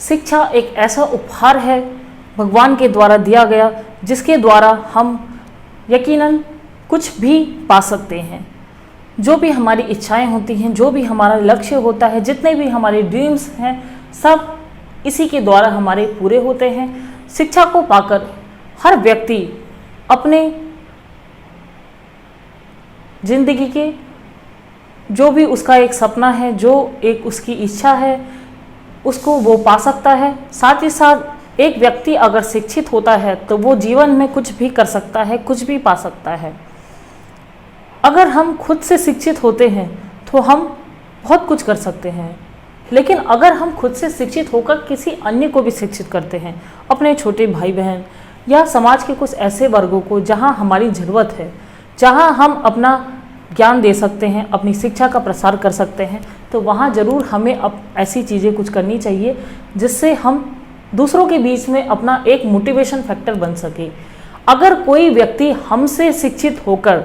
शिक्षा एक ऐसा उपहार है भगवान के द्वारा दिया गया, जिसके द्वारा हम यकीनन कुछ भी पा सकते हैं। जो भी हमारी इच्छाएं होती हैं, जो भी हमारा लक्ष्य होता है, जितने भी हमारे ड्रीम्स हैं, सब इसी के द्वारा हमारे पूरे होते हैं। शिक्षा को पाकर हर व्यक्ति अपने जिंदगी के जो भी उसका एक सपना है, जो एक उसकी इच्छा है, उसको वो पा सकता है। साथ ही साथ एक व्यक्ति अगर शिक्षित होता है तो वो जीवन में कुछ भी कर सकता है, कुछ भी पा सकता है। अगर हम खुद से शिक्षित होते हैं तो हम बहुत कुछ कर सकते हैं, लेकिन अगर हम खुद से शिक्षित होकर किसी अन्य को भी शिक्षित करते हैं, अपने छोटे भाई बहन या समाज के कुछ ऐसे वर्गों को जहां हमारी ज़रूरत है, जहां हम अपना ज्ञान दे सकते हैं, अपनी शिक्षा का प्रसार कर सकते हैं, तो वहां ज़रूर हमें अब ऐसी चीज़ें कुछ करनी चाहिए जिससे हम दूसरों के बीच में अपना एक मोटिवेशन फैक्टर बन सके। अगर कोई व्यक्ति हमसे शिक्षित होकर,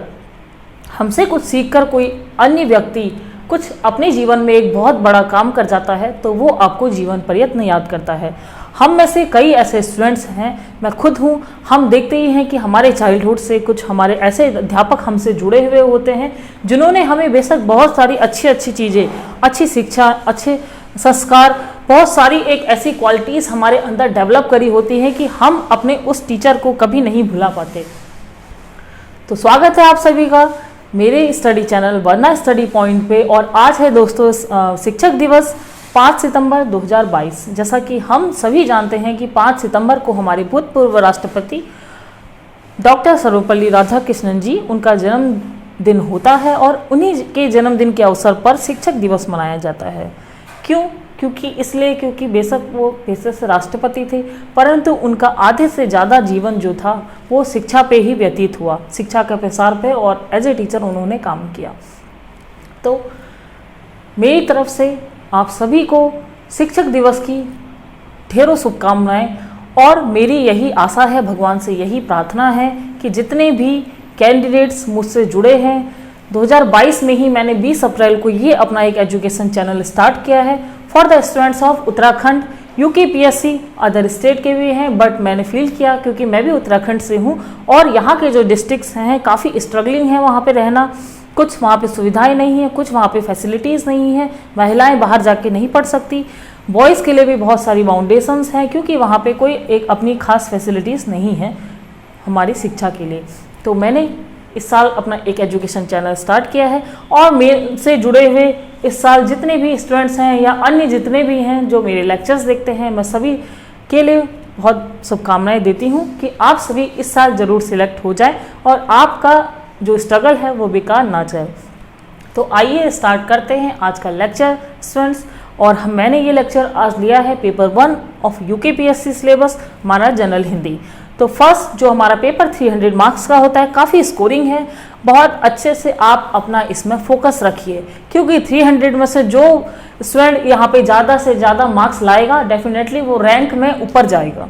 हमसे कुछ सीखकर कोई अन्य व्यक्ति कुछ अपने जीवन में एक बहुत बड़ा काम कर जाता है तो वो आपको जीवन पर्यंत याद करता है। हम में से कई ऐसे स्टूडेंट्स हैं, मैं खुद हूँ, हम देखते ही हैं कि हमारे चाइल्डहुड से कुछ हमारे ऐसे अध्यापक हमसे जुड़े हुए होते हैं जिन्होंने हमें बेशक बहुत सारी अच्छी अच्छी चीज़ें, अच्छी शिक्षा, अच्छे संस्कार, बहुत सारी एक ऐसी क्वालिटीज़ हमारे अंदर डेवलप करी होती हैं कि हम अपने उस टीचर को कभी नहीं भुला पाते। तो स्वागत है आप सभी का मेरे स्टडी चैनल वरना स्टडी पॉइंट पे। और आज है दोस्तों शिक्षक दिवस 5 सितंबर 2022। जैसा कि हम सभी जानते हैं कि 5 सितंबर को हमारे भूतपूर्व राष्ट्रपति डॉक्टर सर्वपल्ली राधाकृष्णन जी, उनका जन्मदिन होता है और उन्हीं के जन्मदिन के अवसर पर शिक्षक दिवस मनाया जाता है। क्यों? क्योंकि बेशक वो पेशे से राष्ट्रपति थे, परंतु उनका आधे से ज़्यादा जीवन जो था वो शिक्षा पे ही व्यतीत हुआ, शिक्षा के प्रसार पे, और एज ए टीचर उन्होंने काम किया। तो मेरी तरफ से आप सभी को शिक्षक दिवस की ढेरों शुभकामनाएं, और मेरी यही आशा है, भगवान से यही प्रार्थना है कि जितने भी कैंडिडेट्स मुझसे जुड़े हैं, 2022 में ही मैंने 20 अप्रैल को ये अपना एक एजुकेशन चैनल स्टार्ट किया है for the students of Uttarakhand. UKPSC other state के भी हैं, बट मैंने फील किया क्योंकि मैं भी उत्तराखंड से हूँ और यहाँ के जो डिस्ट्रिक्ट्स हैं काफ़ी स्ट्रगलिंग है वहाँ पे रहना, कुछ वहाँ पे सुविधाएं नहीं है, कुछ वहाँ पे फैसिलिटीज़ नहीं है, महिलाएं बाहर जाके नहीं पढ़ सकती, बॉयज़ के लिए भी बहुत सारी बाउंडेशंस हैं क्योंकि वहाँ पे कोई एक अपनी खास फैसिलिटीज़ नहीं है हमारी शिक्षा के लिए। तो मैंने इस साल अपना एक एजुकेशन चैनल स्टार्ट किया है और मेरे से जुड़े हुए इस साल जितने भी स्टूडेंट्स हैं या अन्य जितने भी हैं जो मेरे लेक्चर्स देखते हैं, मैं सभी के लिए बहुत शुभकामनाएं देती हूं कि आप सभी इस साल ज़रूर सिलेक्ट हो जाए और आपका जो स्ट्रगल है वो बेकार ना जाए। तो आइए स्टार्ट करते हैं आज का लेक्चर स्टूडेंट्स। और मैंने ये लेक्चर आज लिया है पेपर 1 ऑफ यूकेपीएससी सिलेबस, हमारा जनरल हिंदी। तो फर्स्ट जो हमारा पेपर 300 मार्क्स का होता है, काफ़ी स्कोरिंग है, बहुत अच्छे से आप अपना इसमें फोकस रखिए क्योंकि 300 में से जो स्टूडेंट यहाँ पे ज़्यादा से ज़्यादा मार्क्स लाएगा डेफिनेटली वो रैंक में ऊपर जाएगा।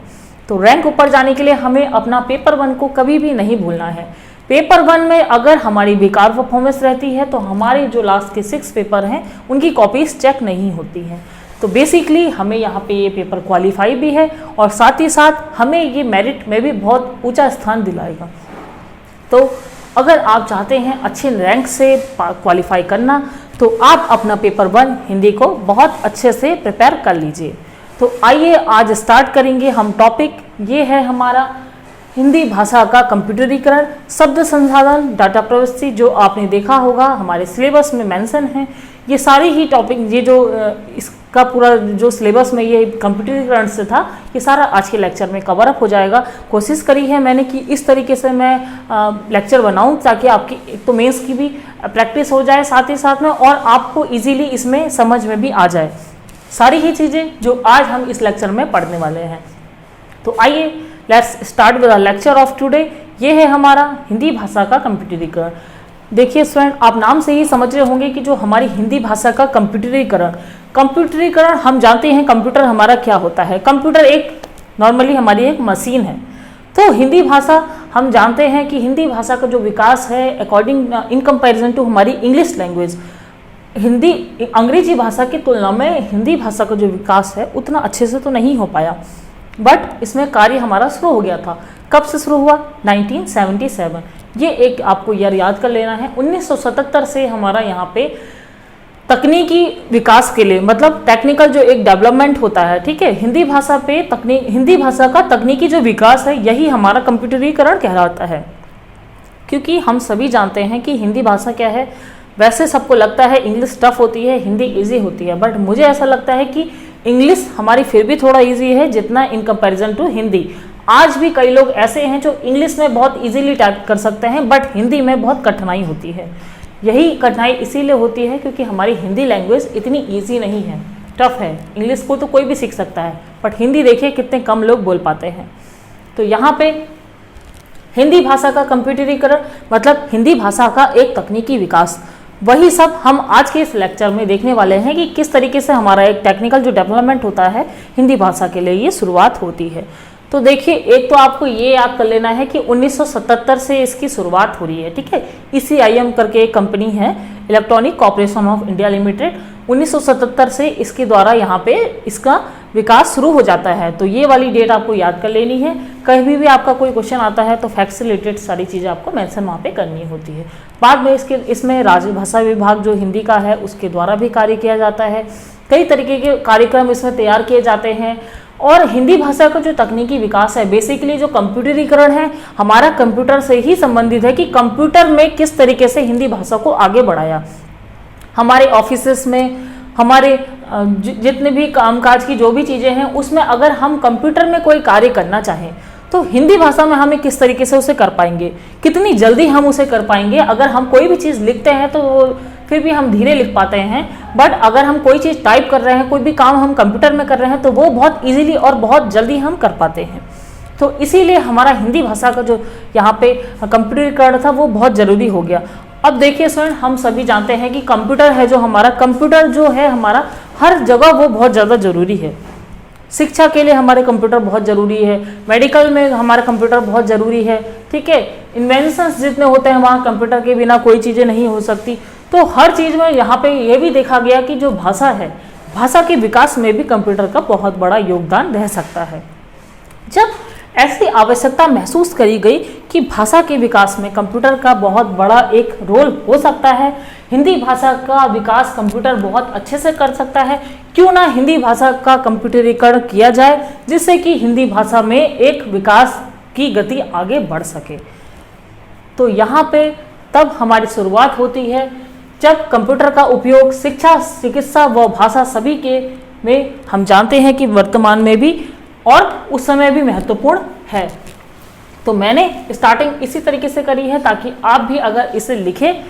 तो रैंक ऊपर जाने के लिए हमें अपना पेपर 1 को कभी भी नहीं भूलना है। पेपर 1 में अगर हमारी बेकार परफॉर्मेंस रहती है तो हमारे जो लास्ट के 6 पेपर हैं उनकी कॉपीज चेक नहीं होती हैं। तो बेसिकली हमें यहाँ पे ये पेपर क्वालिफाई भी है और साथ ही साथ हमें ये मेरिट में भी बहुत ऊंचा स्थान दिलाएगा। तो अगर आप चाहते हैं अच्छे रैंक से क्वालिफाई करना तो आप अपना पेपर 1 हिंदी को बहुत अच्छे से प्रिपेयर कर लीजिए। तो आइए आज स्टार्ट करेंगे हम टॉपिक। ये है हमारा हिंदी भाषा का कंप्यूटरीकरण, शब्द संसाधन, डाटा प्रविष्टि, जो आपने देखा होगा हमारे सिलेबस में मेंशन है। ये सारी ही टॉपिक, ये जो इसका पूरा जो सिलेबस में ये कंप्यूटरीकरण से था, ये सारा आज के लेक्चर में कवर अप हो जाएगा। कोशिश करी है मैंने कि इस तरीके से मैं लेक्चर बनाऊं ताकि आपकी एक तो मेंस की भी प्रैक्टिस हो जाए साथ ही साथ में, और आपको इजीली इसमें समझ में भी आ जाए सारी ही चीज़ें जो आज हम इस लेक्चर में पढ़ने वाले हैं। तो आइए let's start with the lecture of today. ये है हमारा हिंदी भाषा का कंप्यूटरीकरण। देखिए स्टूडेंट, आप नाम से ही समझ रहे होंगे कि जो हमारी हिंदी भाषा का कंप्यूटरीकरण हम जानते हैं कंप्यूटर हमारा क्या होता है। कंप्यूटर एक नॉर्मली हमारी एक मशीन है। तो हिंदी भाषा हम जानते हैं कि हिंदी भाषा का जो विकास है अकॉर्डिंग इन कंपैरिजन टू हमारी इंग्लिश लैंग्वेज, हिंदी अंग्रेजी भाषा की तुलना में हिंदी भाषा का जो विकास है उतना अच्छे से तो नहीं हो पाया, बट इसमें कार्य हमारा शुरू हो गया था। कब से शुरू हुआ? 1977। ये एक आपको याद कर लेना है। 1977 से हमारा यहाँ पे तकनीकी विकास के लिए, मतलब टेक्निकल जो एक डेवलपमेंट होता है, ठीक है, हिंदी भाषा पे हिंदी भाषा का तकनीकी जो विकास है यही हमारा कंप्यूटरीकरण कहलाता है। क्योंकि हम सभी जानते हैं कि हिंदी भाषा क्या है। वैसे सबको लगता है इंग्लिश टफ होती है, हिंदी इजी होती है, बट मुझे ऐसा लगता है कि इंग्लिश हमारी फिर भी थोड़ा इजी है जितना इन कंपैरिजन टू हिंदी। आज भी कई लोग ऐसे हैं जो इंग्लिश में बहुत इजीली टाइप कर सकते हैं, बट हिंदी में बहुत कठिनाई होती है। यही कठिनाई इसीलिए होती है क्योंकि हमारी हिंदी लैंग्वेज इतनी इजी नहीं है, टफ है। इंग्लिश को तो कोई भी सीख सकता है, बट हिंदी देखिए कितने कम लोग बोल पाते हैं। तो यहाँ पे हिंदी भाषा का कंप्यूटरीकरण मतलब हिंदी भाषा का एक तकनीकी विकास, वही सब हम आज के इस लेक्चर में देखने वाले हैं कि किस तरीके से हमारा एक टेक्निकल जो डेवलपमेंट होता है हिंदी भाषा के लिए ये शुरुआत होती है। तो देखिए, एक तो आपको ये याद कर लेना है कि 1977 से इसकी शुरुआत हो रही है, ठीक है। ECIM करके एक कंपनी है, electronic corporation of India limited, 1977 से इसके द्वारा यहाँ पे इसका विकास शुरू हो जाता है। तो ये वाली डेट आपको याद कर लेनी है। कहीं भी आपका कोई क्वेश्चन आता है तो फैक्ट से रिलेटेड सारी चीज़ें आपको मेंशन वहाँ पे करनी होती है। बाद में इसमें राजभाषा विभाग जो हिंदी का है उसके द्वारा भी कार्य किया जाता है। कई तरीके के कार्यक्रम इसमें तैयार किए जाते हैं। और हिंदी भाषा का जो तकनीकी विकास है, बेसिकली जो कंप्यूटरीकरण है हमारा कंप्यूटर से ही संबंधित है कि कंप्यूटर में किस तरीके से हिंदी भाषा को आगे बढ़ाया। हमारे ऑफिसेस में, हमारे जितने भी कामकाज की जो भी चीज़ें हैं उसमें अगर हम कंप्यूटर में कोई कार्य करना चाहें तो हिंदी भाषा में हमें किस तरीके से उसे कर पाएंगे, कितनी जल्दी हम उसे कर पाएंगे। अगर हम कोई भी चीज़ लिखते हैं तो फिर भी हम धीरे लिख पाते हैं, बट अगर हम कोई चीज़ टाइप कर रहे हैं, कोई भी काम हम कंप्यूटर में कर रहे हैं तो वो बहुत इजीली और बहुत जल्दी हम कर पाते हैं। तो इसीलिए हमारा हिंदी भाषा का जो यहाँ पे कंप्यूटरीकरण था वो बहुत ज़रूरी हो गया। अब देखिए स्टूडेंट, हम सभी जानते हैं कि कंप्यूटर है जो हमारा, कंप्यूटर जो है हमारा हर जगह वो बहुत ज़्यादा ज़रूरी है। शिक्षा के लिए हमारे कंप्यूटर बहुत ज़रूरी है, मेडिकल में हमारा कंप्यूटर बहुत ज़रूरी है, ठीक है। इन्वेंशंस जितने होते हैं वहाँ कंप्यूटर के बिना कोई चीज़ें नहीं हो सकती। तो हर चीज़ में यहाँ पे ये भी देखा गया कि जो भाषा है, भाषा के विकास में भी कंप्यूटर का बहुत बड़ा योगदान रह सकता है। जब ऐसी आवश्यकता महसूस करी गई कि भाषा के विकास में कंप्यूटर का बहुत बड़ा एक रोल हो सकता है, हिंदी भाषा का विकास कंप्यूटर बहुत अच्छे से कर सकता है, क्यों ना हिंदी भाषा का कंप्यूटरीकरण किया जाए जिससे कि हिंदी भाषा में एक विकास की गति आगे बढ़ सके। तो यहाँ पे तब हमारी शुरुआत होती है जब कंप्यूटर का उपयोग शिक्षा, चिकित्सा व भाषा सभी के में हम जानते हैं कि वर्तमान में भी और उस समय भी महत्वपूर्ण है। तो मैंने स्टार्टिंग इसी तरीके से करी है ताकि आप भी अगर इसे लिखें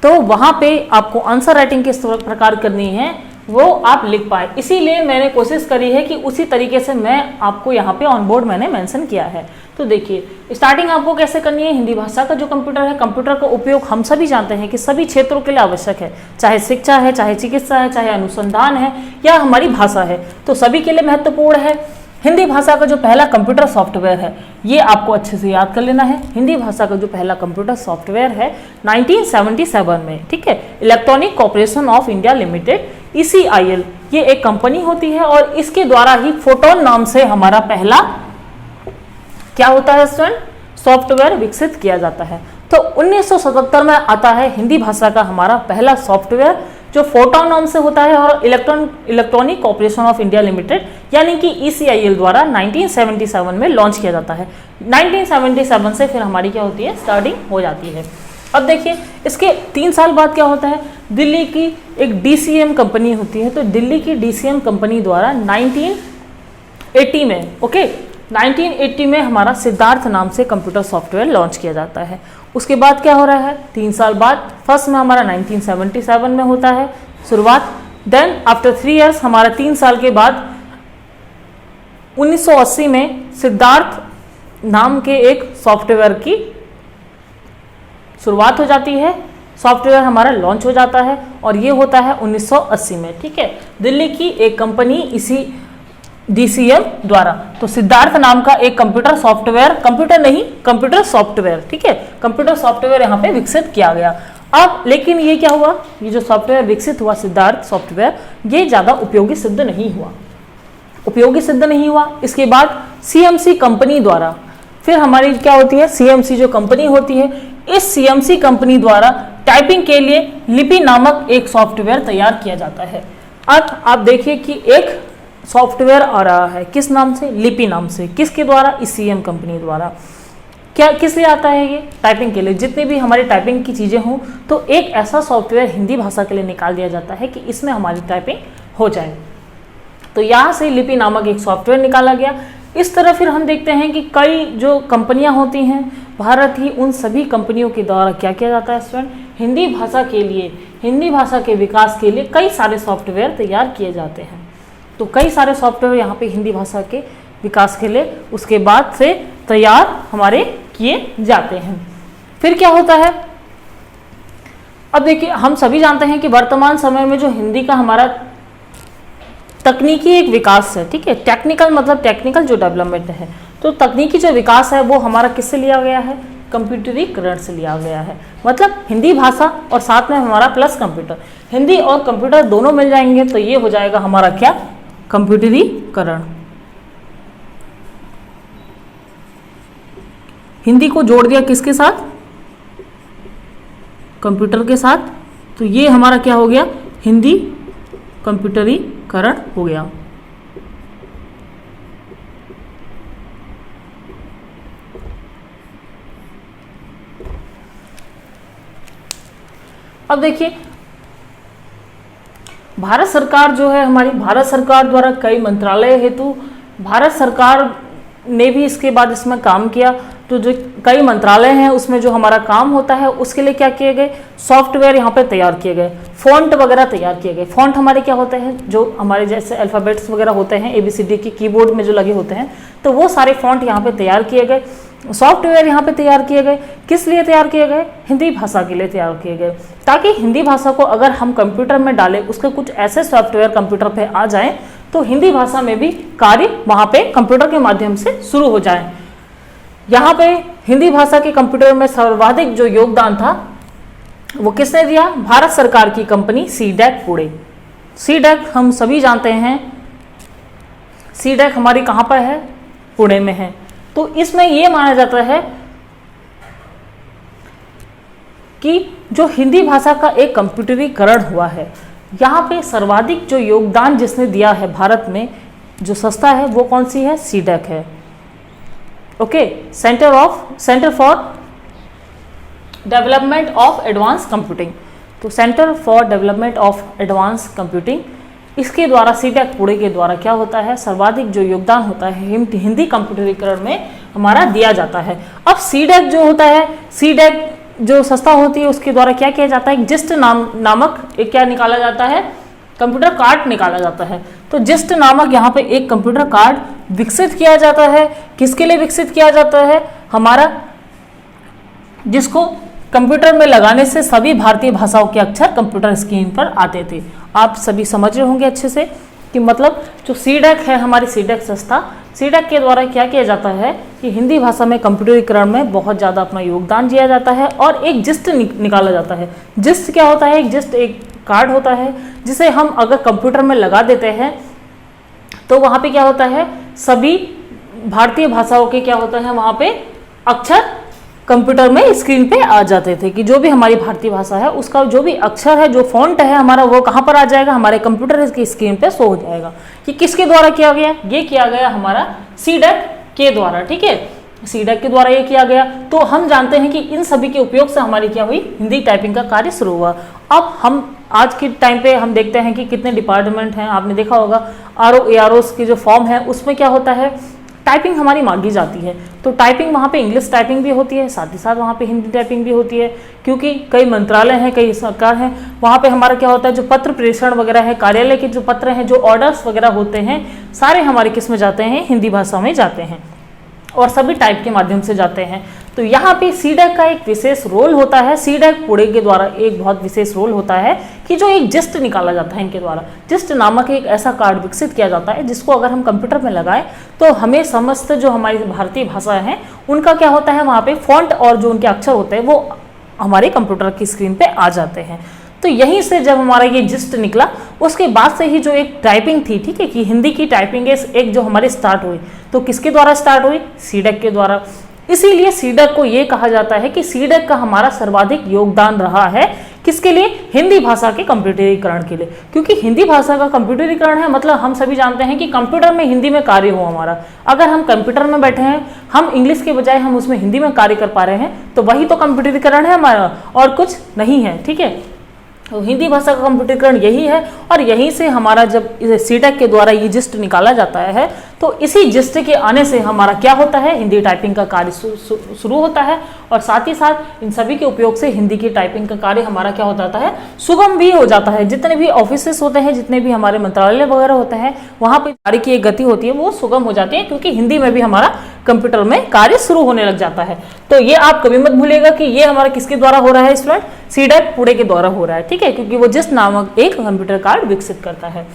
तो वहाँ पे आपको आंसर राइटिंग किस प्रकार करनी है वो आप लिख पाए। इसीलिए मैंने कोशिश करी है कि उसी तरीके से मैं आपको यहाँ पे ऑन बोर्ड मैंने मेंशन किया है। तो देखिए, स्टार्टिंग आपको कैसे करनी है। हिंदी भाषा का जो कंप्यूटर है, कंप्यूटर का उपयोग हम सभी जानते हैं कि सभी क्षेत्रों के लिए आवश्यक है, चाहे शिक्षा है, चाहे चिकित्सा है, चाहे अनुसंधान है या हमारी भाषा है, तो सभी के लिए महत्वपूर्ण है। हिंदी भाषा का जो पहला कंप्यूटर सॉफ्टवेयर है ये आपको अच्छे से याद कर लेना है। हिंदी भाषा का जो पहला कंप्यूटर सॉफ्टवेयर है 1977 में, ठीक है, electronic corporation of India limited ECIL ये एक कंपनी होती है और इसके द्वारा ही फोटोन नाम से हमारा पहला क्या होता है स्टूडेंट, सॉफ्टवेयर विकसित किया जाता है। तो 1977 में आता है हिंदी भाषा का हमारा पहला सॉफ्टवेयर जो फोटोन नाम से होता है और electronic corporation of India limited यानी कि ECIL द्वारा 1977 में लॉन्च किया जाता है। 1977 से फिर हमारी क्या होती है, स्टार्टिंग हो जाती है। अब देखिए, इसके 3 साल बाद क्या होता है, दिल्ली की एक DCM कंपनी होती है। तो दिल्ली की DCM कंपनी द्वारा 1980 में 1980 में हमारा सिद्धार्थ नाम से कंप्यूटर सॉफ्टवेयर लॉन्च किया जाता है। उसके बाद क्या हो रहा है, 3 साल बाद फर्स्ट में हमारा 1977 में होता है शुरुआत। देन आफ्टर 3 इयर्स हमारा 3 साल के बाद 1980 में सिद्धार्थ नाम के एक सॉफ्टवेयर की शुरुआत हो जाती है। सॉफ्टवेयर हमारा लॉन्च हो जाता है और ये होता है 1980 में, ठीक है, दिल्ली की एक कंपनी इसी DCM द्वारा। तो सिद्धार्थ नाम का एक कंप्यूटर सॉफ्टवेयर, कंप्यूटर नहीं कंप्यूटर सॉफ्टवेयर, ठीक है, कंप्यूटर सॉफ्टवेयर यहाँ पे विकसित किया गया। अब लेकिन ये क्या हुआ, ये जो सॉफ्टवेयर विकसित हुआ सिद्धार्थ सॉफ्टवेयर, ये ज़्यादा उपयोगी सिद्ध नहीं हुआ, उपयोगी सिद्ध नहीं हुआ। इसके बाद सीएमसी कंपनी द्वारा, फिर हमारी क्या होती है, सीएमसी जो कंपनी होती है, इस सीएमसी कंपनी द्वारा टाइपिंग के लिए लिपि नामक एक सॉफ्टवेयर तैयार किया जाता है। अब आप देखिए कि एक सॉफ्टवेयर आ रहा है, किस नाम से, लिपि नाम से, किसके द्वारा, इस सीएम कंपनी द्वारा। क्या किस लिए आता है ये, टाइपिंग के लिए, जितनी भी हमारी टाइपिंग की चीज़ें हों तो एक ऐसा सॉफ्टवेयर हिंदी भाषा के लिए निकाल दिया जाता है कि इसमें हमारी टाइपिंग हो जाए। तो यहाँ से लिपि नामक एक सॉफ्टवेयर निकाला गया। इस तरह फिर हम देखते हैं कि कई जो कंपनियां होती हैं भारत ही, उन सभी कंपनियों के द्वारा क्या किया जाता है स्टूडेंट, हिंदी भाषा के लिए, हिंदी भाषा के विकास के लिए कई सारे सॉफ्टवेयर तैयार किए जाते हैं। तो कई सारे सॉफ्टवेयर यहाँ पे हिंदी भाषा के विकास के लिए उसके बाद से तैयार हमारे किए जाते हैं। फिर क्या होता है, अब देखिए हम सभी जानते हैं कि वर्तमान समय में जो हिंदी का हमारा तकनीकी एक विकास है, ठीक है, टेक्निकल मतलब टेक्निकल जो डेवलपमेंट है, तो तकनीकी जो विकास है वो हमारा किससे लिया गया है, कंप्यूटरीकरण से लिया गया है। मतलब हिंदी भाषा और साथ में हमारा प्लस कंप्यूटर, हिंदी और कंप्यूटर दोनों मिल जाएंगे तो ये हो जाएगा हमारा क्या, कंप्यूटरीकरण। हिंदी को जोड़ दिया किसके साथ, कंप्यूटर के साथ, तो ये हमारा क्या हो गया, हिंदी कंप्यूटरीकरण हो गया। अब देखिए भारत सरकार जो है हमारी, भारत सरकार द्वारा कई मंत्रालय हेतु भारत सरकार ने भी इसके बाद इसमें काम किया। तो जो कई मंत्रालय हैं उसमें जो हमारा काम होता है उसके लिए क्या किए गए, सॉफ्टवेयर यहाँ पे तैयार किए गए, फॉन्ट वगैरह तैयार किए गए। फॉन्ट हमारे क्या होते हैं, जो हमारे जैसे अल्फ़ाबेट्स वगैरह होते हैं ABCD की कीबोर्ड में जो लगे होते हैं, तो वो सारे फॉन्ट यहाँ पे तैयार किए गए, सॉफ्टवेयर यहाँ पे तैयार किए गए। किस लिए तैयार किए गए, हिंदी भाषा के लिए तैयार किए गए, ताकि हिंदी भाषा को अगर हम कंप्यूटर में डालें, उसके कुछ ऐसे सॉफ्टवेयर कंप्यूटर पे आ जाएं तो हिंदी भाषा में भी कार्य वहाँ पे कंप्यूटर के माध्यम से शुरू हो जाए। यहाँ पे हिंदी भाषा के कंप्यूटर में सर्वाधिक जो योगदान था वो किसने दिया, भारत सरकार की कंपनी सीडैक पुणे। सीडैक हम सभी जानते हैं, सीडैक हमारी कहाँ पर है, पुणे में है। तो इसमें यह माना जाता है कि जो हिंदी भाषा का एक कंप्यूटरीकरण हुआ है, यहाँ पे सर्वाधिक जो योगदान जिसने दिया है भारत में, जो संस्था है वो कौन सी है, सीडैक है। Okay, centre for development of advance computing. तो centre for development of advance computing, इसके द्वारा सीडैक पुणे के द्वारा क्या होता है, सर्वाधिक जो योगदान होता है हिंदी कंप्यूटरीकरण में हमारा दिया जाता है। अब सीडैक जो होता है, सीडैक जो संस्था होती है उसके द्वारा क्या किया जाता है, जिस्ट नामक एक क्या निकाला जाता है, कंप्यूटर कार्ड निकाला जाता है। तो जिस्ट नामक यहाँ पे एक कंप्यूटर कार्ड विकसित किया जाता है। किसके लिए विकसित किया जाता है, हमारा जिसको कंप्यूटर में लगाने से सभी भारतीय भाषाओं के अक्षर कंप्यूटर स्क्रीन पर आते थे। आप सभी समझ रहे होंगे अच्छे से कि मतलब जो सीडैक है, हमारी सीडैक संस्था, सीडैक के द्वारा क्या किया जाता है कि हिंदी भाषा में कंप्यूटरीकरण में बहुत ज़्यादा अपना योगदान दिया जाता है। और एक जिस्ट निकाला जाता है। जिस्ट क्या होता है, एक जिस्ट एक कार्ड होता है जिसे हम अगर कंप्यूटर में लगा देते हैं तो वहाँ पे क्या होता है, सभी भारतीय भाषाओं के क्या होता है, वहाँ पे अक्षर कंप्यूटर में स्क्रीन पे आ जाते थे कि जो भी हमारी भारतीय भाषा है उसका जो भी अक्षर है, जो फॉन्ट है हमारा, वो कहाँ पर आ जाएगा, हमारे कंप्यूटर की स्क्रीन पे शो हो जाएगा। कि किसके द्वारा किया गया, ये किया गया हमारा सीडैक के द्वारा। ठीक है, सीडैक के द्वारा ये किया गया। तो हम जानते हैं कि इन सभी के उपयोग से हमारी क्या हुई, हिंदी टाइपिंग का कार्य शुरू हुआ। अब हम आज के टाइम पे हम देखते हैं कि कितने डिपार्टमेंट हैं। आपने देखा होगा RO AROs की जो फॉर्म है उसमें क्या होता है, टाइपिंग हमारी मांगी जाती है। तो टाइपिंग वहाँ पे इंग्लिश टाइपिंग भी होती है, साथ ही साथ वहाँ पे हिंदी टाइपिंग भी होती है, क्योंकि कई मंत्रालय हैं, कई सरकार हैं, वहाँ पे हमारा क्या होता है, जो पत्र प्रेषण वगैरह है, कार्यालय के जो पत्र हैं, जो ऑर्डर्स वगैरह होते हैं, सारे हमारे किस में जाते हैं, हिंदी भाषा में जाते हैं और सभी टाइप के माध्यम से जाते हैं। तो यहाँ पे सीडैक का एक विशेष रोल होता है, सीडैक पुणे के द्वारा एक बहुत विशेष रोल होता है कि जो एक जिस्ट निकाला जाता है इनके द्वारा। जिस्ट नामक एक ऐसा कार्ड विकसित किया जाता है जिसको अगर हम कंप्यूटर में लगाएं तो हमें समस्त जो हमारी भारतीय भाषा हैं उनका क्या होता है, वहाँ पे फॉन्ट और जो उनके अक्षर होते हैं वो हमारे कंप्यूटर की स्क्रीन पे आ जाते हैं। तो यहीं से जब हमारा ये जिस्ट निकला, उसके बाद से ही जो एक टाइपिंग थी, ठीक है, कि हिंदी की टाइपिंग एक जो हमारी स्टार्ट हुई, तो किसके द्वारा स्टार्ट हुई? सीडैक के द्वारा। इसीलिए सीडैक को ये कहा जाता है कि सीडैक का हमारा सर्वाधिक योगदान रहा है किसके लिए? हिंदी भाषा के कंप्यूटरीकरण के लिए। क्योंकि हिंदी भाषा का कंप्यूटरीकरण है, मतलब हम सभी जानते हैं कि कंप्यूटर में हिंदी में कार्य हो हमारा। अगर हम कंप्यूटर में बैठे हैं, हम इंग्लिश के बजाय हम उसमें हिंदी में कार्य कर पा रहे हैं, तो वही तो कंप्यूटरीकरण है हमारा, और कुछ नहीं है, ठीक है। तो हिंदी भाषा का कंप्यूटरीकरण यही है, और यहीं से हमारा जब सीडैक के द्वारा ये जिस्ट निकाला जाता है, तो इसी जिस्ट के आने से हमारा क्या होता है? हिंदी टाइपिंग का कार्य शुरू होता है, और साथ ही साथ इन सभी के उपयोग से हिंदी की टाइपिंग का कार्य हमारा क्या हो जाता है? सुगम भी हो जाता है। जितने भी ऑफिसेस होते हैं, जितने भी हमारे मंत्रालय वगैरह होते हैं, वहाँ पे कार्य की एक गति होती है, वो सुगम हो जाती है, क्योंकि हिंदी में भी हमारा कंप्यूटर में कार्य शुरू होने लग जाता है। तो ये आप कभी मत भूलिएगा कि ये हमारा किसके द्वारा हो रहा है स्टूडेंट? सीडैक पुणे के द्वारा हो रहा है, ठीक है, क्योंकि वो जिस्ट नामक एक कंप्यूटर कार्ड विकसित करता है।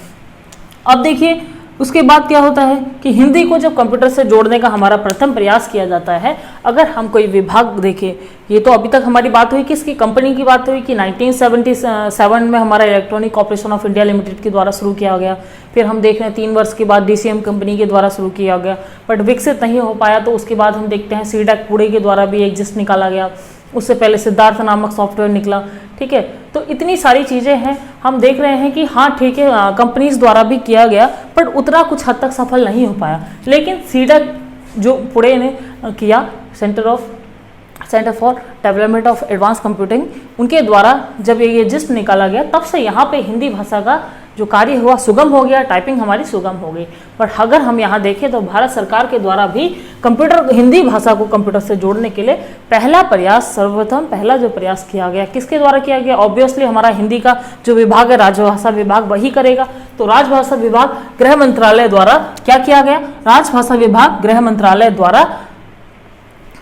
अब देखिए उसके बाद क्या होता है कि हिंदी को जब कंप्यूटर से जोड़ने का हमारा प्रथम प्रयास किया जाता है, अगर हम कोई विभाग देखें, ये तो अभी तक हमारी बात हुई किसकी? कंपनी की बात हुई कि 1977 में हमारा electronic corporation of India limited के द्वारा शुरू किया गया। फिर हम देख रहे हैं 3 वर्ष के बाद डीसीएम कंपनी के द्वारा शुरू किया गया, बट विकसित नहीं हो पाया। तो उसके बाद हम देखते हैं सीडैक पुणे के द्वारा भी एक जिस्ट निकाला गया। उससे पहले सिद्धार्थ नामक सॉफ्टवेयर निकला, ठीक है। तो इतनी सारी चीज़ें हैं, हम देख रहे हैं कि हाँ ठीक है, कंपनीज द्वारा भी किया गया, पर उतना कुछ हद तक सफल नहीं हो पाया। लेकिन सीडैक जो पुणे ने किया, centre for development of advance computing, उनके द्वारा जब ये जिस्ट निकाला गया, तब से यहाँ पे हिंदी भाषा का जो कार्य हुआ सुगम हो गया, टाइपिंग हमारी सुगम हो गई। पर अगर हम यहाँ देखें तो भारत सरकार के द्वारा भी हिंदी भाषा को कंप्यूटर से जोड़ने के लिए सर्वप्रथम पहला जो प्रयास किया गया, किसके द्वारा किया गया? ऑब्वियसली हमारा हिंदी का जो विभाग है, राजभाषा विभाग, वही करेगा। तो राजभाषा विभाग गृह मंत्रालय द्वारा क्या किया गया? राजभाषा विभाग गृह मंत्रालय द्वारा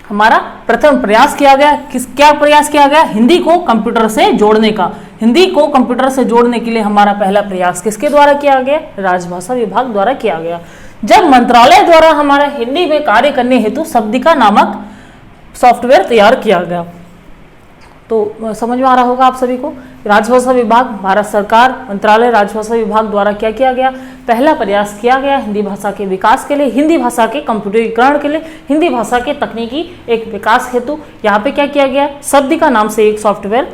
हमारा प्रथम प्रयास किया गया। क्या प्रयास किया गया? हिंदी को कंप्यूटर से जोड़ने का। हिंदी को कंप्यूटर से जोड़ने के लिए हमारा पहला प्रयास किसके द्वारा किया गया? राजभाषा विभाग द्वारा किया गया। जब मंत्रालय द्वारा हमारा हिंदी में कार्य करने हेतु शब्दिका नामक सॉफ्टवेयर तैयार किया गया, तो समझ में आ रहा होगा आप सभी को, राजभाषा विभाग, भारत सरकार, मंत्रालय, राजभाषा विभाग द्वारा क्या किया गया? पहला प्रयास किया गया हिंदी भाषा के विकास के लिए, हिंदी भाषा के कंप्यूटरीकरण के लिए, हिंदी भाषा के तकनीकी एक विकास हेतु यहाँ पे क्या किया गया? शब्दिका नाम से एक सॉफ्टवेयर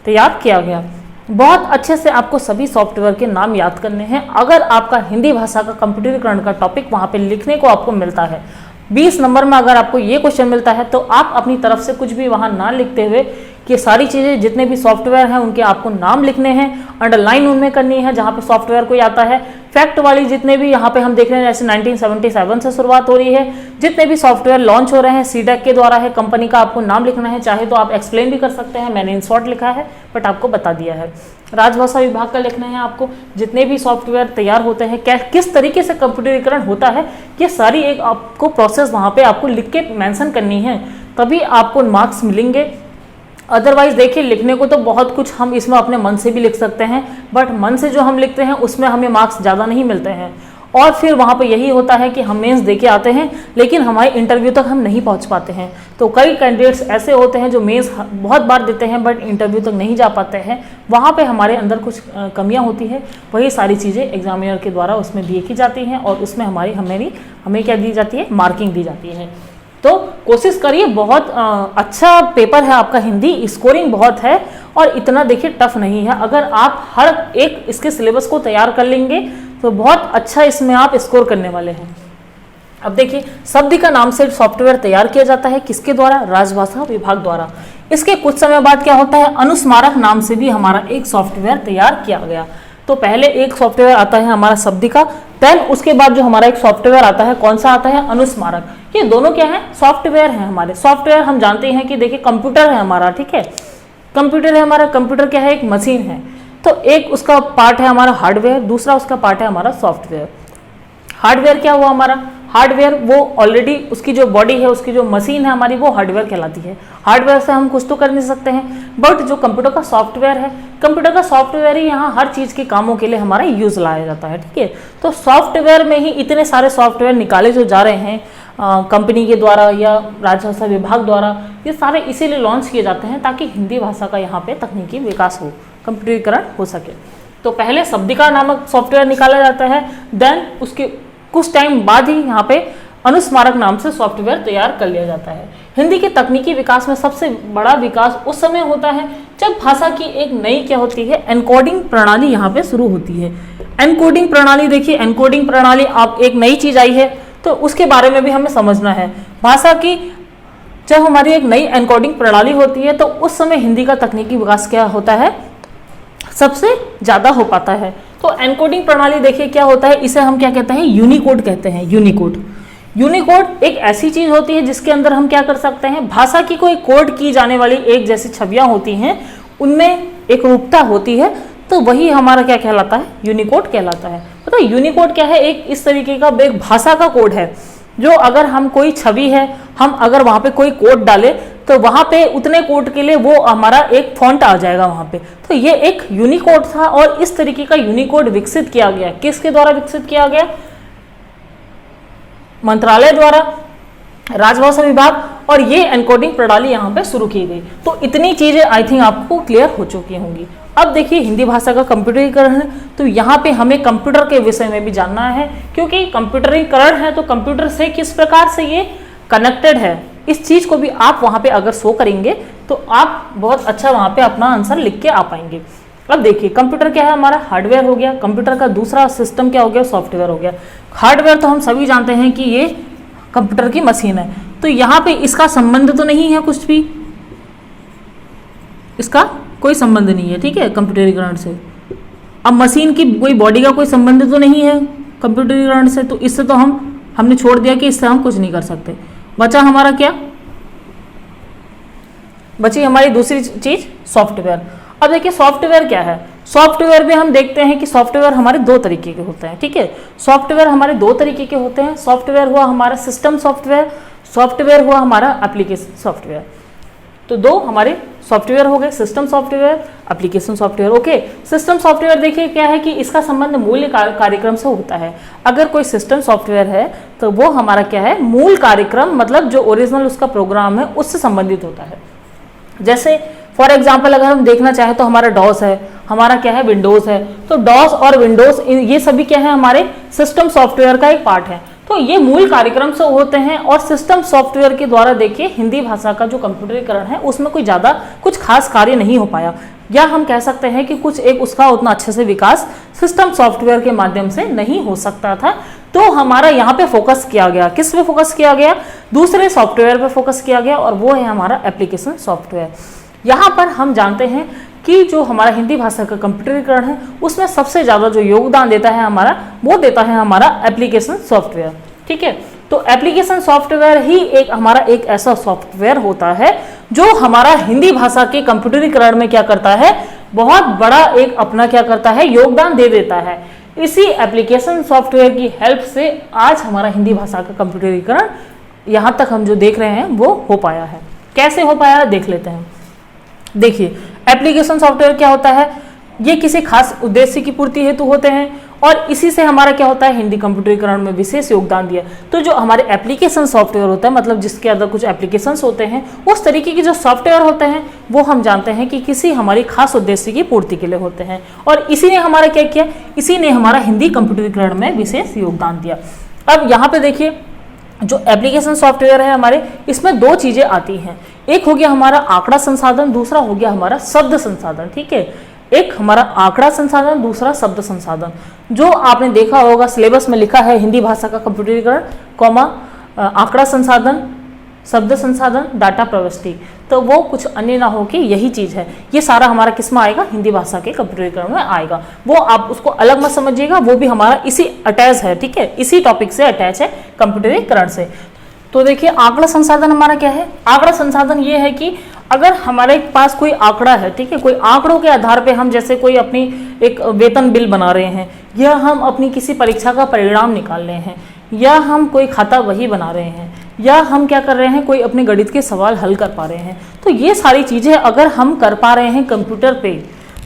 तैयार किया गया। बहुत अच्छे से आपको सभी सॉफ्टवेयर के नाम याद करने हैं। अगर आपका हिंदी भाषा का कंप्यूटरीकरण का टॉपिक वहाँ पे लिखने को आपको मिलता है, 20 नंबर में अगर आपको ये क्वेश्चन मिलता है, तो आप अपनी तरफ से कुछ भी वहाँ ना लिखते हुए कि सारी चीज़ें जितने भी सॉफ्टवेयर हैं उनके आपको नाम लिखने हैं, अंडरलाइन उनमें करनी है जहाँ पे सॉफ्टवेयर कोई आता है। फैक्ट वाली जितने भी यहाँ पे हम देख रहे हैं, जैसे 1977 से शुरुआत हो रही है, जितने भी सॉफ्टवेयर लॉन्च हो रहे हैं सीडैक के द्वारा है, कंपनी का आपको नाम लिखना है। चाहे तो आप एक्सप्लेन भी कर सकते हैं, मैंने इन शॉर्ट लिखा है बट आपको बता दिया है। राजभाषा विभाग का लिखना है आपको, जितने भी सॉफ्टवेयर तैयार होते हैं किस तरीके से कंप्यूटरीकरण होता है, ये सारी एक आपको प्रोसेस वहाँ पे आपको लिख के मेंशन करनी है, तभी आपको मार्क्स मिलेंगे। अदरवाइज देखिए, लिखने को तो बहुत कुछ हम इसमें अपने मन से भी लिख सकते हैं, बट मन से जो हम लिखते हैं उसमें हमें मार्क्स ज़्यादा नहीं मिलते हैं। और फिर वहाँ पे यही होता है कि हम मेंस दे के आते हैं, लेकिन हमारे इंटरव्यू तक हम नहीं पहुँच पाते हैं। तो कई कैंडिडेट्स ऐसे होते हैं जो मेंस बहुत बार देते हैं बट इंटरव्यू तक नहीं जा पाते हैं। वहाँ पे हमारे अंदर कुछ कमियाँ होती है, वही सारी चीज़ें एग्जामिनर के द्वारा उसमें देखी जाती हैं और उसमें हमें क्या दी जाती है? मार्किंग दी जाती है। तो कोशिश करिए, बहुत अच्छा पेपर है आपका हिंदी, स्कोरिंग बहुत है और इतना देखिए टफ नहीं है। अगर आप हर एक इसके सिलेबस को तैयार कर लेंगे तो बहुत अच्छा इसमें आप स्कोर करने वाले हैं। अब देखिए, शब्दिका नाम से सॉफ्टवेयर तैयार किया जाता है, किसके द्वारा? राजभाषा विभाग द्वारा। इसके कुछ समय बाद क्या होता है? अनुस्मारक नाम से भी हमारा एक सॉफ्टवेयर तैयार किया गया। तो पहले एक सॉफ्टवेयर आता है हमारा शब्दिका, देन उसके बाद जो हमारा एक सॉफ्टवेयर आता है, कौन सा आता है? अनुस्मारक। ये दोनों क्या है? सॉफ्टवेयर हैं हमारे। सॉफ्टवेयर हम जानते हैं कि देखिए कंप्यूटर है हमारा, ठीक है, कंप्यूटर है हमारा। कंप्यूटर क्या है? एक मशीन है। तो एक उसका पार्ट है हमारा हार्डवेयर, दूसरा उसका पार्ट है हमारा सॉफ्टवेयर। हार्डवेयर क्या हुआ हमारा? हार्डवेयर वो ऑलरेडी उसकी जो बॉडी है, उसकी जो मशीन है हमारी, वो हार्डवेयर कहलाती है। हार्डवेयर से हम कुछ तो कर नहीं सकते हैं, बट जो कंप्यूटर का सॉफ्टवेयर है, कंप्यूटर का सॉफ्टवेयर ही यहाँ हर चीज़ के कामों के लिए हमारा यूज़ लाया जाता है, ठीक है। तो सॉफ्टवेयर में ही इतने सारे सॉफ्टवेयर निकाले जो जा रहे हैं। कंपनी के द्वारा या राजभाषा विभाग द्वारा, ये सारे इसीलिए लॉन्च किए जाते हैं ताकि हिंदी भाषा का यहाँ पे तकनीकी विकास हो, कंप्यूटरीकरण हो सके। तो पहले शब्दिका नामक सॉफ्टवेयर निकाला जाता है, देन उसके कुछ टाइम बाद ही यहाँ पे अनुस्मारक नाम से सॉफ्टवेयर तैयार कर लिया जाता है। हिंदी के तकनीकी विकास में सबसे बड़ा विकास उस समय होता है जब भाषा की एक नई क्या होती है, एनकोडिंग प्रणाली यहाँ पे शुरू होती है। एनकोडिंग प्रणाली, देखिए एनकोडिंग प्रणाली आप एक नई चीज आई है तो उसके बारे में भी हमें समझना है। भाषा की जब हमारी एक नई एनकोडिंग प्रणाली होती है तो उस समय हिंदी का तकनीकी विकास क्या होता है, सबसे ज्यादा हो पाता है। तो एनकोडिंग प्रणाली देखिए क्या होता है, इसे हम क्या कहते हैं, यूनिकोड कहते हैं। यूनिकोड, यूनिकोड एक ऐसी चीज होती है जिसके अंदर हम क्या कर सकते हैं, भाषा की कोई कोड की जाने वाली एक जैसी छवियां होती हैं, उनमें एक रूपता होती है, तो वही हमारा क्या कहलाता है, यूनिकोड कहलाता है। पता है यूनिकोड क्या है, एक इस तरीके का एक भाषा का कोड है जो अगर हम कोई छवि है, हम अगर वहां पे कोई कोड डाले तो वहां पे उतने कोड के लिए वो हमारा एक फॉन्ट आ जाएगा वहां पे। तो ये एक यूनिकोड था और इस तरीके का यूनिकोड विकसित किया गया। किसके द्वारा विकसित किया गया, मंत्रालय द्वारा, राजभाषा विभाग, और ये एनकोडिंग प्रणाली यहाँ पे शुरू की गई। तो इतनी चीजें आई थिंक आपको क्लियर हो चुकी होंगी। अब देखिए हिंदी भाषा का कंप्यूटरीकरण है, तो यहाँ पे हमें कंप्यूटर के विषय में भी जानना है, क्योंकि कंप्यूटरीकरण है तो कंप्यूटर से किस प्रकार से ये कनेक्टेड है, इस चीज को भी आप वहां पे अगर शो करेंगे तो आप बहुत अच्छा वहां पे अपना आंसर लिख के आ पाएंगे। अब देखिए कंप्यूटर क्या है, हमारा हार्डवेयर हो गया, कंप्यूटर का दूसरा सिस्टम क्या हो गया, सॉफ्टवेयर हो गया। हार्डवेयर तो हम सभी जानते हैं कि ये कंप्यूटर की मशीन है, तो यहाँ पे इसका संबंध तो नहीं है, कुछ भी इसका कोई संबंध नहीं है, ठीक है, कंप्यूटरीकरण से। अब मशीन की कोई बॉडी का कोई संबंध तो नहीं है कंप्यूटरीकरण से, तो इससे तो हमने छोड़ दिया कि इससे हम कुछ नहीं कर सकते। बचा हमारा क्या, बची हमारी दूसरी चीज सॉफ्टवेयर। अब देखिए सॉफ्टवेयर क्या है, सॉफ्टवेयर में हम देखते हैं कि सॉफ्टवेयर हमारे दो तरीके के होते हैं, ठीक है। सॉफ्टवेयर हमारे दो तरीके के होते हैं, सॉफ्टवेयर हुआ हमारा सिस्टम सॉफ्टवेयर, सॉफ्टवेयर हुआ हमारा एप्लीकेशन सॉफ्टवेयर। तो दो हमारे सॉफ्टवेयर हो गए, system software, application software. Okay, system software देखिए क्या है कि इसका संबंध मूल कार्यक्रम से होता है। अगर कोई सिस्टम सॉफ्टवेयर है तो वो हमारा क्या है, मूल कार्यक्रम, मतलब जो ओरिजिनल उसका प्रोग्राम है उससे संबंधित होता है। जैसे फॉर एग्जाम्पल अगर हम देखना चाहें तो हमारा डॉस है, हमारा क्या है, विंडोज है। तो डॉस और विंडोज ये सभी क्या है, हमारे सिस्टम सॉफ्टवेयर का एक पार्ट है। तो ये मूल कार्यक्रम से होते हैं और सिस्टम सॉफ्टवेयर के द्वारा देखिए हिंदी भाषा का जो कंप्यूटरीकरण है उसमें कोई ज़्यादा कुछ खास कार्य नहीं हो पाया, या हम कह सकते हैं कि कुछ एक उसका उतना अच्छे से विकास सिस्टम सॉफ्टवेयर के माध्यम से नहीं हो सकता था। तो हमारा यहाँ पे फोकस किया गया, किस पे फोकस किया गया, दूसरे सॉफ्टवेयर पे फोकस किया गया, और वो है हमारा एप्लीकेशन सॉफ्टवेयर। यहाँ पर हम जानते हैं कि जो हमारा हिंदी भाषा का कंप्यूटरीकरण है उसमें सबसे ज़्यादा जो योगदान देता है हमारा, वो देता है हमारा एप्लीकेशन सॉफ्टवेयर, ठीक है। तो एप्लीकेशन सॉफ्टवेयर ही एक हमारा एक ऐसा सॉफ्टवेयर होता है जो हमारा हिंदी भाषा के कंप्यूटरीकरण में क्या करता है, बहुत बड़ा एक अपना क्या करता है, योगदान दे देता है। इसी एप्लीकेशन सॉफ्टवेयर की हेल्प से आज हमारा हिंदी भाषा का कंप्यूटरीकरण यहाँ तक हम जो देख रहे हैं वो हो पाया है। कैसे हो पाया है देख लेते हैं। देखिए एप्लीकेशन सॉफ्टवेयर क्या होता है, ये किसी खास उद्देश्य की पूर्ति हेतु होते हैं और इसी से हमारा क्या होता है, हिंदी कंप्यूटरीकरण में विशेष योगदान दिया। तो जो हमारे एप्लीकेशन सॉफ्टवेयर होता है, मतलब जिसके अंदर कुछ एप्लीकेशंस होते हैं, उस तरीके के जो सॉफ्टवेयर होते हैं वो हम जानते हैं कि किसी हमारी खास उद्देश्य की पूर्ति के लिए होते हैं, और इसी ने हमारा क्या किया, इसी ने हमारा हिंदी कंप्यूटरीकरण में विशेष योगदान दिया। अब यहाँ पे देखिए जो एप्लीकेशन सॉफ्टवेयर है हमारे, इसमें दो चीजें आती हैं, एक हो गया हमारा आंकड़ा संसाधन, दूसरा हो गया हमारा शब्द संसाधन, ठीक है। एक हमारा आंकड़ा संसाधन, दूसरा शब्द संसाधन। जो आपने देखा होगा सिलेबस में लिखा है हिंदी भाषा का कंप्यूटरीकरण, कॉमा आंकड़ा संसाधन, शब्द संसाधन, डाटा प्रविष्टि, तो वो कुछ अन्य ना हो कि यही चीज है। ये सारा हमारा किस में आएगा, हिंदी भाषा के कंप्यूटरीकरण में आएगा। वो आप उसको अलग मत समझिएगा, वो भी हमारा इसी अटैच है, ठीक है, इसी टॉपिक से अटैच है कंप्यूटरीकरण से। तो देखिए आंकड़ा संसाधन हमारा क्या है, आंकड़ा संसाधन ये है कि अगर हमारे पास कोई आंकड़ा है, ठीक है, कोई आंकड़ों के आधार पे हम जैसे कोई अपनी एक वेतन बिल बना रहे हैं, या हम अपनी किसी परीक्षा का परिणाम निकाल रहे हैं, या हम कोई खाता वही बना रहे हैं, या हम क्या कर रहे हैं, कोई अपने गणित के सवाल हल कर पा रहे हैं, तो ये सारी चीजें अगर हम कर पा रहे हैं कंप्यूटर पे,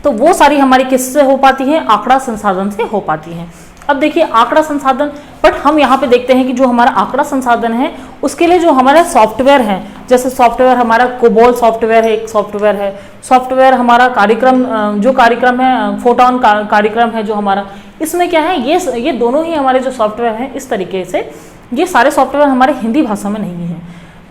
तो वो सारी हमारी किससे हो पाती हैं, आंकड़ा संसाधन से हो पाती हैं। अब देखिए आंकड़ा संसाधन, बट हम यहाँ पे देखते हैं कि जो हमारा आंकड़ा संसाधन है उसके लिए जो हमारा सॉफ्टवेयर है, जैसे सॉफ्टवेयर हमारा कोबोल सॉफ्टवेयर है, एक सॉफ्टवेयर है, सॉफ्टवेयर हमारा कार्यक्रम जो कार्यक्रम है फोटोन कार्यक्रम है जो हमारा, इसमें क्या है ये दोनों ही हमारे जो सॉफ्टवेयर हैं इस तरीके से ये सारे सॉफ्टवेयर हमारे हिंदी भाषा में नहीं है।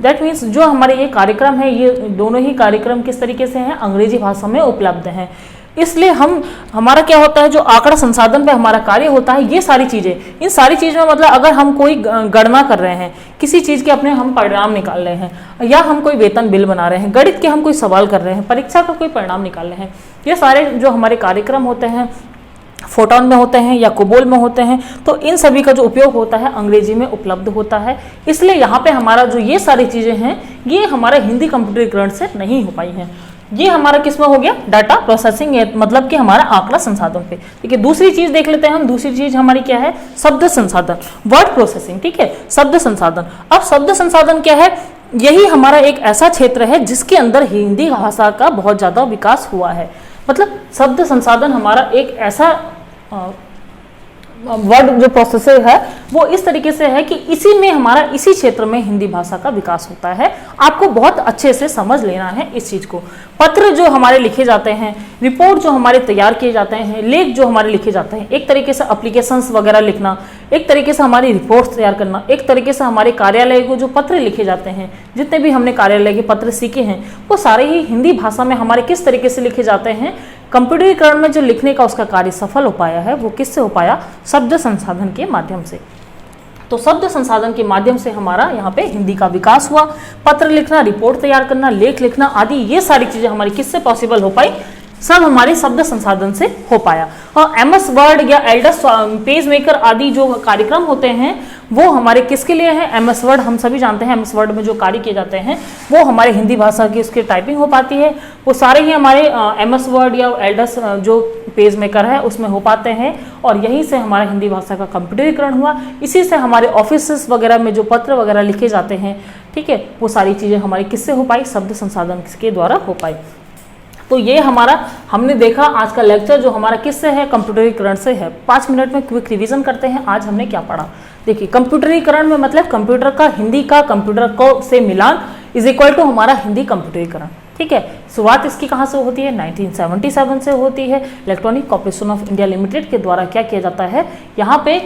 दैट मीन्स जो हमारे ये कार्यक्रम है ये दोनों ही कार्यक्रम किस तरीके से हैं, अंग्रेजी भाषा में उपलब्ध हैं। इसलिए हमारा क्या होता है, जो आंकड़ा संसाधन पे हमारा कार्य होता है, ये सारी चीज़ें, इन सारी चीज़ में मतलब अगर हम कोई गणना कर रहे हैं, किसी चीज़ के अपने हम परिणाम निकाल रहे हैं, या हम कोई वेतन बिल बना रहे हैं, गणित के हम कोई सवाल कर रहे हैं, परीक्षा का कोई परिणाम निकाल रहे हैं, ये सारे जो हमारे कार्यक्रम होते हैं फोटोन में होते हैं या कोबोल में होते हैं, तो इन सभी का जो उपयोग होता है अंग्रेजी में उपलब्ध होता है। इसलिए यहाँ पे हमारा जो ये सारी चीज़ें हैं ये हमारे हिंदी कंप्यूटरीकरण से नहीं हो पाई हैं। ये हमारा किस में हो गया, डाटा प्रोसेसिंग, मतलब कि हमारा आंकड़ा संसाधन पे। ठीक है, दूसरी चीज देख लेते हैं हम। दूसरी चीज हमारी क्या है, शब्द संसाधन, वर्ड प्रोसेसिंग। ठीक है, शब्द संसाधन। अब शब्द संसाधन क्या है, यही हमारा एक ऐसा क्षेत्र है जिसके अंदर हिंदी भाषा का बहुत ज्यादा विकास हुआ है। मतलब शब्द संसाधन हमारा एक ऐसा वर्ड जो प्रोसेसर है वो इस तरीके से है कि इसी में हमारा इसी क्षेत्र में हिंदी भाषा का विकास होता है। आपको बहुत अच्छे से समझ लेना है इस चीज को। पत्र जो हमारे लिखे जाते हैं, रिपोर्ट जो हमारे तैयार किए जाते हैं, लेख जो हमारे लिखे जाते हैं, एक तरीके से एप्लीकेशंस वगैरह लिखना, एक तरीके से हमारी रिपोर्ट्स तैयार करना, एक तरीके से हमारे कार्यालय को जो पत्र लिखे जाते हैं, जितने भी हमने कार्यालय के पत्र सीखे हैं वो सारे ही हिंदी भाषा में हमारे किस तरीके से लिखे जाते हैं। कंप्यूटरीकरण में जो लिखने का उसका कार्य सफल हो पाया है वो किससे हो पाया, शब्द संसाधन के माध्यम से। तो शब्द संसाधन के माध्यम से हमारा यहाँ पे हिंदी का विकास हुआ। पत्र लिखना, रिपोर्ट तैयार करना, लेख लिखना आदि ये सारी चीजें हमारी किससे पॉसिबल हो पाई, सब हमारे शब्द संसाधन से हो पाया। और MS वर्ड या एल्डस पेज मेकर आदि जो कार्यक्रम होते हैं वो हमारे किसके लिए हैं, MS वर्ड हम सभी जानते हैं। MS वर्ड में जो कार्य किए जाते हैं वो हमारे हिंदी भाषा की उसकी टाइपिंग हो पाती है, वो सारे ही हमारे MS वर्ड या एल्डस जो पेज मेकर है उसमें हो पाते हैं। और यहीं से हमारा हिंदी भाषा का कंप्यूटरीकरण हुआ। इसी से हमारे ऑफिस वगैरह में जो पत्र वगैरह लिखे जाते हैं, ठीक है, वो सारी चीज़ें हमारी किससे हो पाई, शब्द संसाधन के द्वारा हो पाई। तो ये हमारा हमने देखा आज का लेक्चर जो हमारा किससे है, कंप्यूटरीकरण से है। 5 मिनट में क्विक रिवीजन करते हैं। आज हमने क्या पढ़ा, देखिए कंप्यूटरीकरण में मतलब कंप्यूटर का हिंदी का कंप्यूटर को से मिलान इज इक्वल टू हमारा हिंदी कंप्यूटरीकरण। ठीक है, शुरुआत इसकी कहाँ से होती है, 1977 से होती है। Electronic corporation of India limited के द्वारा क्या किया जाता है, यहाँ पे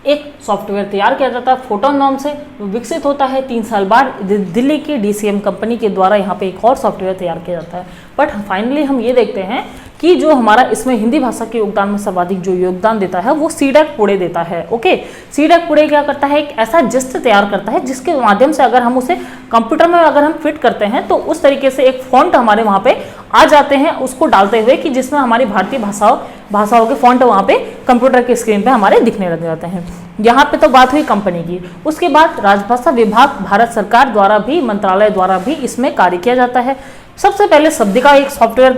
एक सॉफ्टवेयर तैयार किया जाता है फोटोन नाम से, विकसित होता है। 3 साल बाद दिल्ली की DCM कंपनी के द्वारा यहाँ पे एक और सॉफ्टवेयर तैयार किया जाता है। बट फाइनली हम ये देखते हैं कि जो हमारा इसमें हिंदी भाषा के योगदान में सर्वाधिक जो योगदान देता है वो CDAC पुणे देता है। ओके, CDAC पुणे क्या करता है, एक ऐसा जिस्ट तैयार करता है जिसके माध्यम से अगर हम उसे कंप्यूटर में अगर हम फिट करते हैं तो उस तरीके से एक फॉन्ट हमारे वहाँ पे आ जाते हैं उसको डालते हुए कि जिसमें हमारी भारतीय भाषाओं के फॉन्ट वहाँ पे कंप्यूटर के स्क्रीन पे हमारे दिखने लग जाते हैं। यहाँ पे तो बात हुई कंपनी की। उसके बाद राजभाषा विभाग भारत सरकार द्वारा भी, मंत्रालय द्वारा भी इसमें कार्य किया जाता है। सबसे पहले शब्दिका एक सॉफ्टवेयर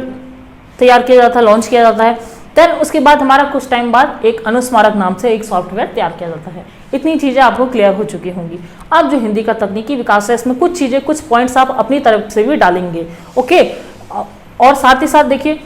तैयार किया जाता है, लॉन्च किया जाता है। देन उसके बाद हमारा कुछ टाइम बाद एक अनुस्मारक नाम से एक सॉफ्टवेयर तैयार किया जाता है। इतनी चीज़ें आपको क्लियर हो चुकी होंगी। अब जो हिंदी का तकनीकी विकास है इसमें कुछ चीज़ें, कुछ पॉइंट्स आप अपनी तरफ से भी डालेंगे। ओके, और साथ ही साथ देखिए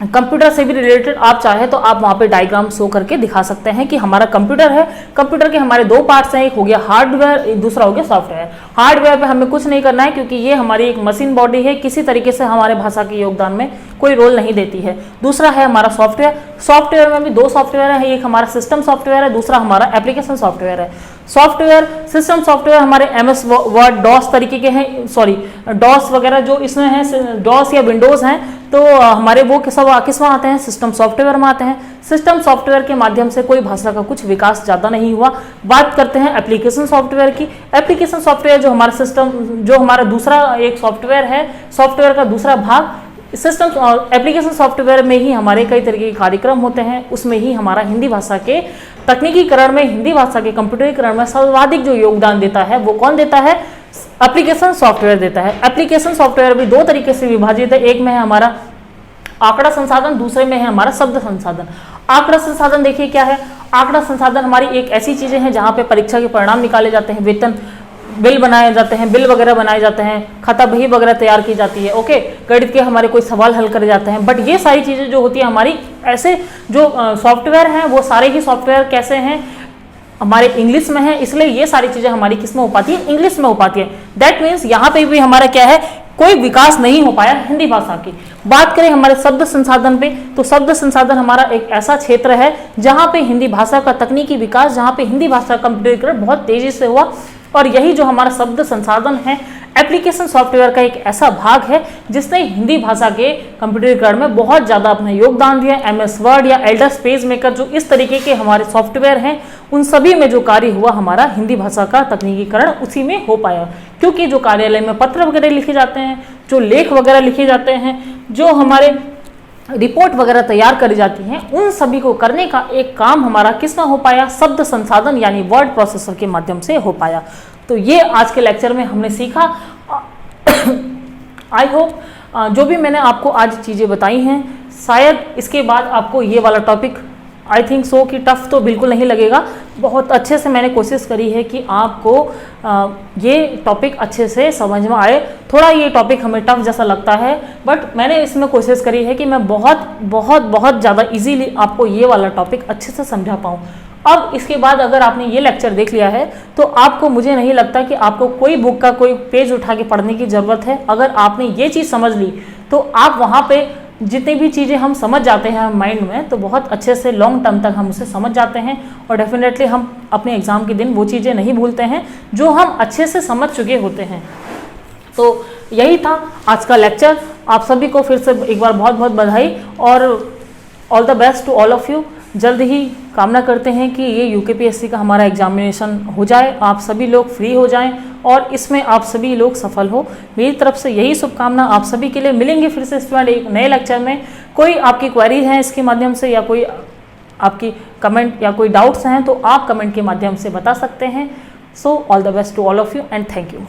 कंप्यूटर से भी रिलेटेड आप चाहे तो आप वहाँ पे डायग्राम शो करके दिखा सकते हैं कि हमारा कंप्यूटर है, कंप्यूटर के हमारे 2 पार्ट्स हैं, एक हो गया हार्डवेयर, दूसरा हो गया सॉफ्टवेयर। हार्डवेयर पे हमें कुछ नहीं करना है क्योंकि ये हमारी एक मशीन बॉडी है, किसी तरीके से हमारे भाषा के योगदान में कोई रोल नहीं देती है। दूसरा है हमारा सॉफ्टवेयर। सॉफ्टवेयर में भी 2 सॉफ्टवेयर है, एक हमारा सिस्टम सॉफ्टवेयर है, दूसरा हमारा एप्लीकेशन सॉफ्टवेयर है। सॉफ्टवेयर, सिस्टम सॉफ्टवेयर हमारे MS वर्ड डॉस तरीके के हैं, सॉरी डॉस वगैरह जो इसमें है, डॉस या विंडोज हैं, तो हमारे वो किसमें आते हैं, सिस्टम सॉफ्टवेयर में आते हैं। सिस्टम सॉफ्टवेयर के माध्यम से कोई भाषा का कुछ विकास ज़्यादा नहीं हुआ। बात करते हैं एप्लीकेशन सॉफ्टवेयर की। एप्लीकेशन सॉफ्टवेयर जो हमारा सिस्टम, जो हमारा दूसरा एक सॉफ्टवेयर है, सॉफ्टवेयर का दूसरा भाग सिस्टम और एप्लीकेशन सॉफ्टवेयर में ही हमारे कई तरह के कार्यक्रम होते हैं। उसमें ही हमारा हिंदी भाषा के तकनीकीकरण में, हिंदी भाषा के कंप्यूटरीकरण में सर्वाधिक जो योगदान देता है वो कौन देता है, एप्लीकेशन सॉफ्टवेयर देता है। एप्लीकेशन सॉफ्टवेयर भी 2 तरीके से विभाजित है, एक में है हमारा आंकड़ा संसाधन, दूसरे में है हमारा शब्द संसाधन। आंकड़ा संसाधन देखिए क्या है, आंकड़ा संसाधन हमारी एक ऐसी चीजें हैं जहां पे परीक्षा के परिणाम निकाले जाते हैं, वेतन बिल बनाए जाते हैं, बिल वगैरह बनाए जाते हैं, खाता बही वगैरह तैयार की जाती है। ओके, गणित के हमारे कोई सवाल हल करे जाते हैं। बट ये सारी चीज़ें जो होती है हमारी, ऐसे जो सॉफ्टवेयर हैं वो सारे ही सॉफ्टवेयर कैसे हैं, हमारे इंग्लिश में है, इसलिए ये सारी चीज़ें हमारी किस में हो पाती है, इंग्लिश में हो पाती है। दैट मीन्स यहाँ पे भी हमारा क्या है, कोई विकास नहीं हो पाया हिंदी भाषा की। बात करें हमारे शब्द संसाधन पे, तो शब्द संसाधन हमारा एक ऐसा क्षेत्र है जहाँ पे हिंदी भाषा का तकनीकी विकास, जहाँ पे हिंदी भाषा का कंप्यूटरीकरण बहुत तेजी से हुआ। और यही जो हमारा शब्द संसाधन है, एप्लीकेशन सॉफ्टवेयर का एक ऐसा भाग है जिसने हिंदी भाषा के कंप्यूटरीकरण में बहुत ज़्यादा अपना योगदान दिया। MS वर्ड या एल्डर्स पेज मेकर, जो इस तरीके के हमारे सॉफ्टवेयर हैं, उन सभी में जो कार्य हुआ हमारा हिंदी भाषा का तकनीकीकरण उसी में हो पाया। क्योंकि जो कार्यालय में पत्र वगैरह लिखे जाते हैं, जो लेख वगैरह लिखे जाते हैं, जो हमारे रिपोर्ट वगैरह तैयार करी जाती हैं, उन सभी को करने का एक काम हमारा किस में हो पाया, शब्द संसाधन यानी वर्ड प्रोसेसर के माध्यम से हो पाया। तो ये आज के लेक्चर में हमने सीखा। आई होप जो भी मैंने आपको आज चीज़ें बताई हैं, शायद इसके बाद आपको ये वाला टॉपिक आई थिंक सो कि टफ तो बिल्कुल नहीं लगेगा। बहुत अच्छे से मैंने कोशिश करी है कि आपको ये टॉपिक अच्छे से समझ में आए। थोड़ा ये टॉपिक हमें टफ जैसा लगता है, बट मैंने इसमें कोशिश करी है कि मैं बहुत बहुत बहुत ज़्यादा इजीली आपको ये वाला टॉपिक अच्छे से समझा पाऊँ। अब इसके बाद अगर आपने ये लेक्चर देख लिया है तो आपको, मुझे नहीं लगता कि आपको कोई बुक का कोई पेज उठा के पढ़ने की ज़रूरत है। अगर आपने ये चीज़ समझ ली तो आप वहाँ पे जितनी भी चीज़ें हम समझ जाते हैं माइंड में, तो बहुत अच्छे से लॉन्ग टर्म तक हम उसे समझ जाते हैं और डेफिनेटली हम अपने एग्ज़ाम के दिन वो चीज़ें नहीं भूलते हैं जो हम अच्छे से समझ चुके होते हैं। तो यही था आज का लेक्चर। आप सभी को फिर से एक बार बहुत बहुत बधाई और all the best to all of you. जल्द ही कामना करते हैं कि ये UKPSC का हमारा एग्जामिनेशन हो जाए, आप सभी लोग फ्री हो जाएं और इसमें आप सभी लोग सफल हो। मेरी तरफ से यही शुभकामना आप सभी के लिए। मिलेंगे फिर से स्टूडेंट एक नए लेक्चर में। कोई आपकी क्वेरी है इसके माध्यम से, या कोई आपकी कमेंट या कोई डाउट्स हैं, तो आप कमेंट के माध्यम से बता सकते हैं। So all the best to all of you and thank you.